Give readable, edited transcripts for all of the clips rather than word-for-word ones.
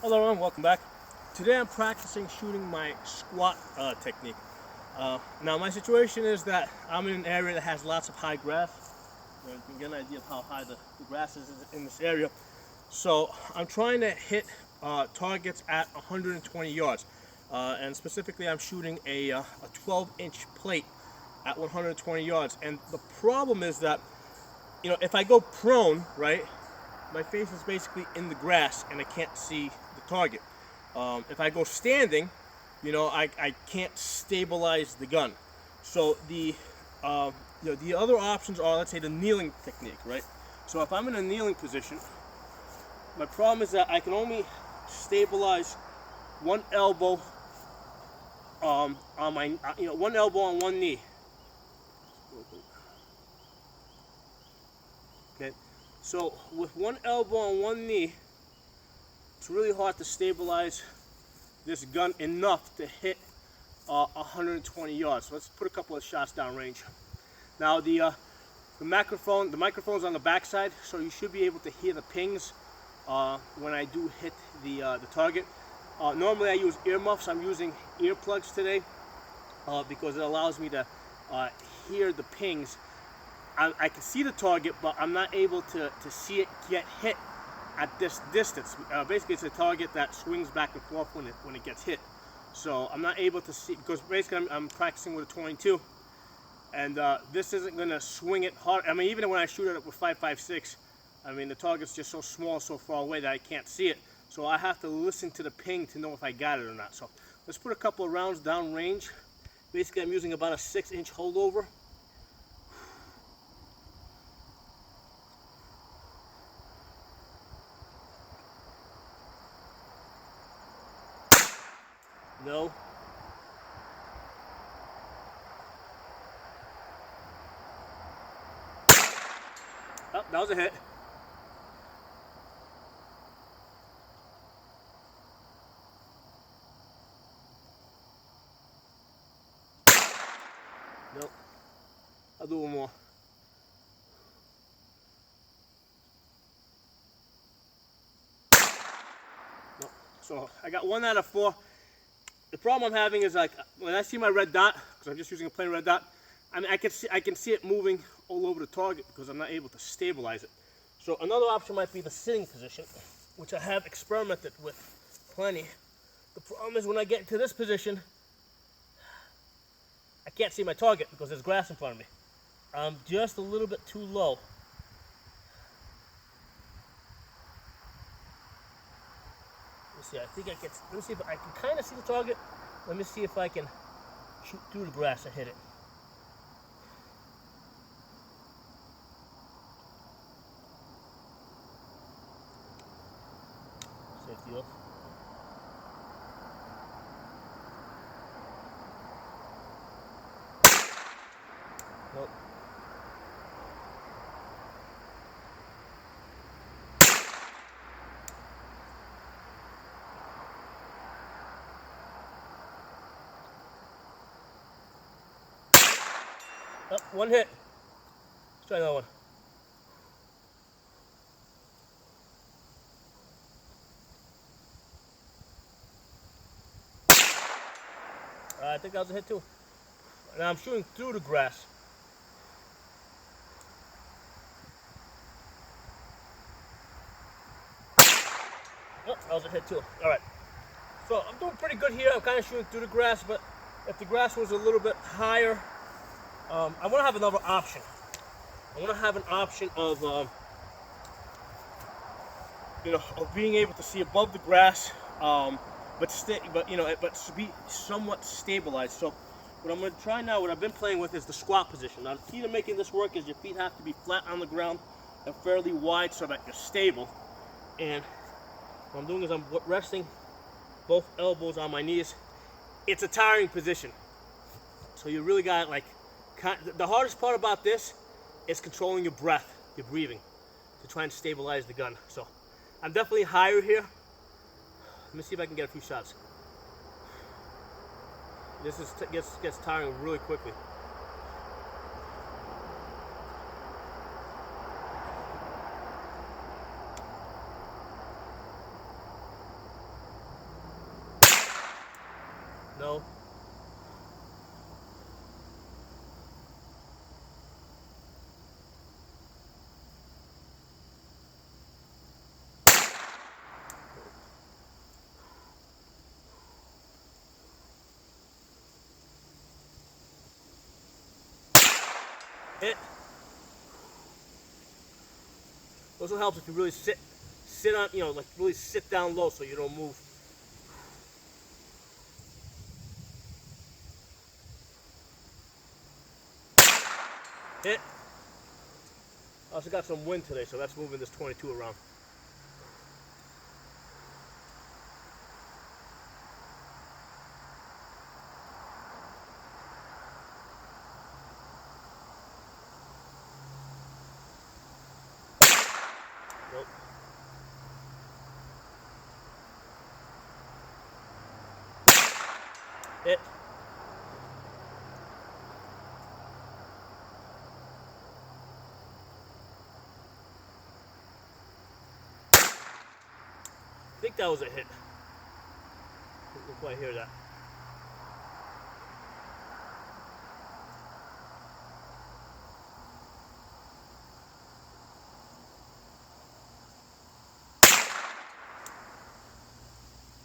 Hello everyone, welcome back. Today I'm practicing shooting my squat technique. Now my situation is that I'm in an area that has lots of high grass. You can get an idea of how high the grass is in this area. So I'm trying to hit targets at 120 yards. And specifically I'm shooting a 12-inch plate at 120 yards. And the problem is that, if I go prone, right, my face is basically in the grass and I can't see the target. If I go standing, I can't stabilize the gun. So the other options are, let's say, the kneeling technique, right? So if I'm in a kneeling position, my problem is that I can only stabilize one elbow on my, one elbow on one knee. Okay, so with one elbow on one knee, it's really hard to stabilize this gun enough to hit 120 yards. So let's put a couple of shots downrange. Now the microphone's on the backside, so you should be able to hear the pings when I do hit the target. Normally I use earmuffs. I'm using earplugs today because it allows me to hear the pings. I can see the target, but I'm not able to see it get hit at this distance. Basically, it's a target that swings back and forth when it gets hit. So I'm not able to see, because basically I'm practicing with a 22, and this isn't going to swing it hard. I mean, even when I shoot it with 5.56, I mean, the target's just so small, so far away that I can't see it. So I have to listen to the ping to know if I got it or not. So let's put a couple of rounds down range. Basically, I'm using about a 6-inch holdover. No. Oh, that was a hit. Nope. I'll do one more. Nope. So I got 1 out of 4. The problem I'm having is, like, when I see my red dot, because I'm just using a plain red dot, I mean, I can see it moving all over the target because I'm not able to stabilize it. So another option might be the sitting position, which I have experimented with plenty. The problem is when I get into this position, I can't see my target because there's grass in front of me. I'm just a little bit too low. Let me see, I think I can, let me see if I can kind of see the target. Let me see if I can shoot through the grass and hit it. Safety off. Nope. Oh, one hit. Let's try another one. I think that was a hit too. Now I'm shooting through the grass. Oh, that was a hit too. All right. So I'm doing pretty good here. I'm kind of shooting through the grass, but if the grass was a little bit higher, I want to have another option. I want to have an option of, of being able to see above the grass, but to be somewhat stabilized. So what I'm going to try now, what I've been playing with, is the squat position. Now the key to making this work is your feet have to be flat on the ground and fairly wide so that you're stable. And what I'm doing is I'm resting both elbows on my knees. It's a tiring position. So you really got, like, the hardest part about this is controlling your breath, your breathing, to try and stabilize the gun. So I'm definitely higher here. Let me see if I can get a few shots. This gets tiring really quickly. No. Hit. Also helps if you really sit on, you know, like really sit down low so you don't move. Hit. I also got some wind today, so that's moving this 22 around. Nope. Hit. I think that was a hit. Didn't quite hear that.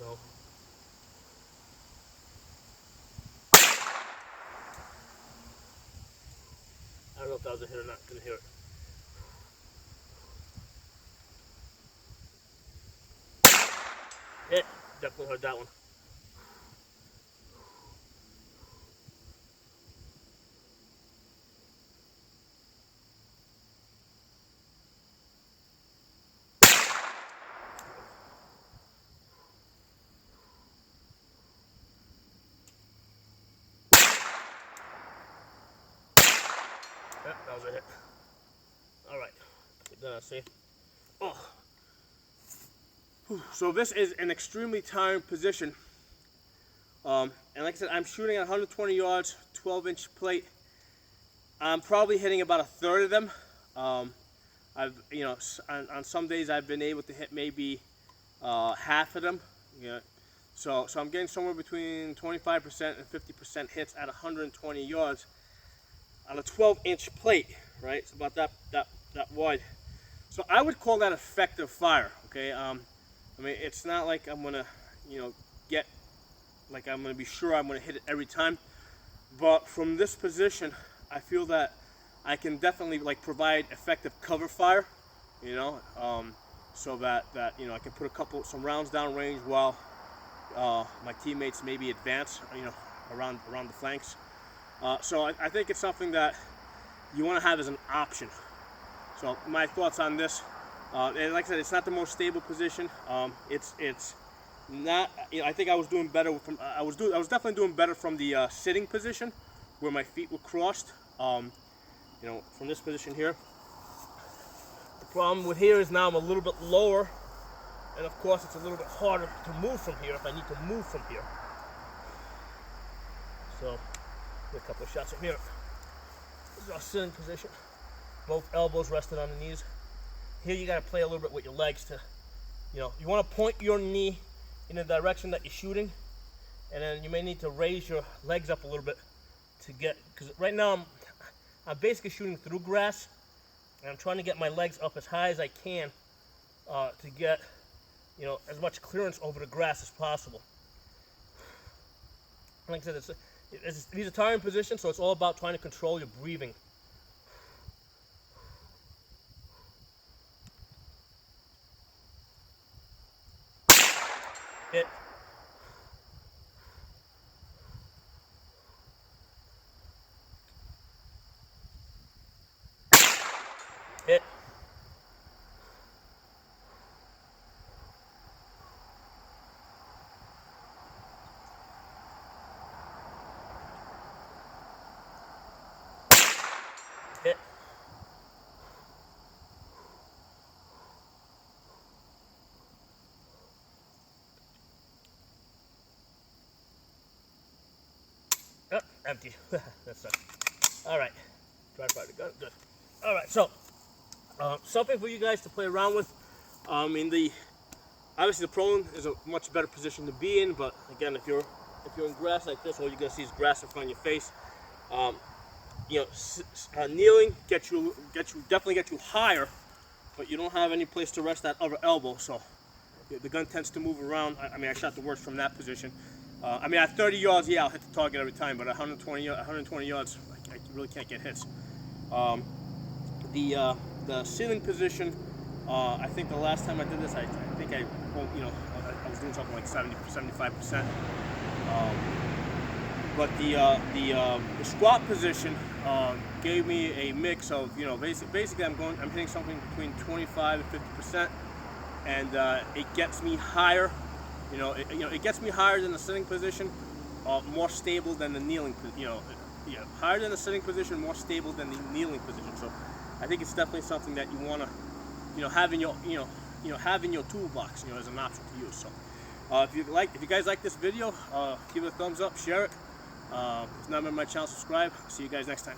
No. I don't know if that was a hit or not. Couldn't hear it. Hit. Definitely heard that one. Yeah, that was a hit. All right. Then I see. Oh. So this is an extremely tiring position. And like I said, I'm shooting at 120 yards, 12-inch plate. I'm probably hitting about a third of them. I've, you know, on some days I've been able to hit maybe half of them. Yeah. So I'm getting somewhere between 25% and 50% hits at 120 yards on a 12-inch plate, right? It's about that wide. So I would call that effective fire. Okay. I mean, it's not like I'm gonna, you know, I'm gonna be sure I'm gonna hit it every time. But from this position, I feel that I can definitely like provide effective cover fire, you know, so that you know I can put some rounds down range while my teammates maybe advance, you know, around the flanks. So I think it's something that you want to have as an option. So my thoughts on this, and like I said, it's not the most stable position. It's not. You know, I think I was doing better from. I was definitely doing better from the sitting position, where my feet were crossed. You know, from this position here. The problem with here is now I'm a little bit lower, and of course it's a little bit harder to move from here if I need to move from here. So, get a couple of shots from here. This is our sitting position. Both elbows rested on the knees. Here you got to play a little bit with your legs to, you know, you want to point your knee in the direction that you're shooting, and then you may need to raise your legs up a little bit to get, because right now I'm basically shooting through grass, and I'm trying to get my legs up as high as I can to get, you know, as much clearance over the grass as possible. Like I said, these are tiring positions, so it's all about trying to control your breathing. Hit. Hit. Hit. Oh, empty. That sucks. All right. Try to fire the gun. Good. All right. So, something for you guys to play around with. Obviously the prone is a much better position to be in, but again, if you're if you're in grass like this, all you're gonna see is grass in front of your face. You know, kneeling definitely gets you higher, but you don't have any place to rest that other elbow, so the gun tends to move around. I mean, I shot the worst from that position. I mean, at 30 yards, yeah, I'll hit the target every time, but at 120 yards, I really can't get hits. The ceiling position, I think the last time I did this, I think I was doing something like 75%. But the squat position gave me a mix of, you know, basically I'm hitting something between 25 and 50%, and it gets me higher. It gets me higher than the sitting position, more stable than the kneeling. Higher than the sitting position, more stable than the kneeling position. So I think it's definitely something that you want to, have in your, have in your toolbox, as an option to use. So if you guys like this video, give it a thumbs up, share it. If not, member my channel, subscribe. See you guys next time.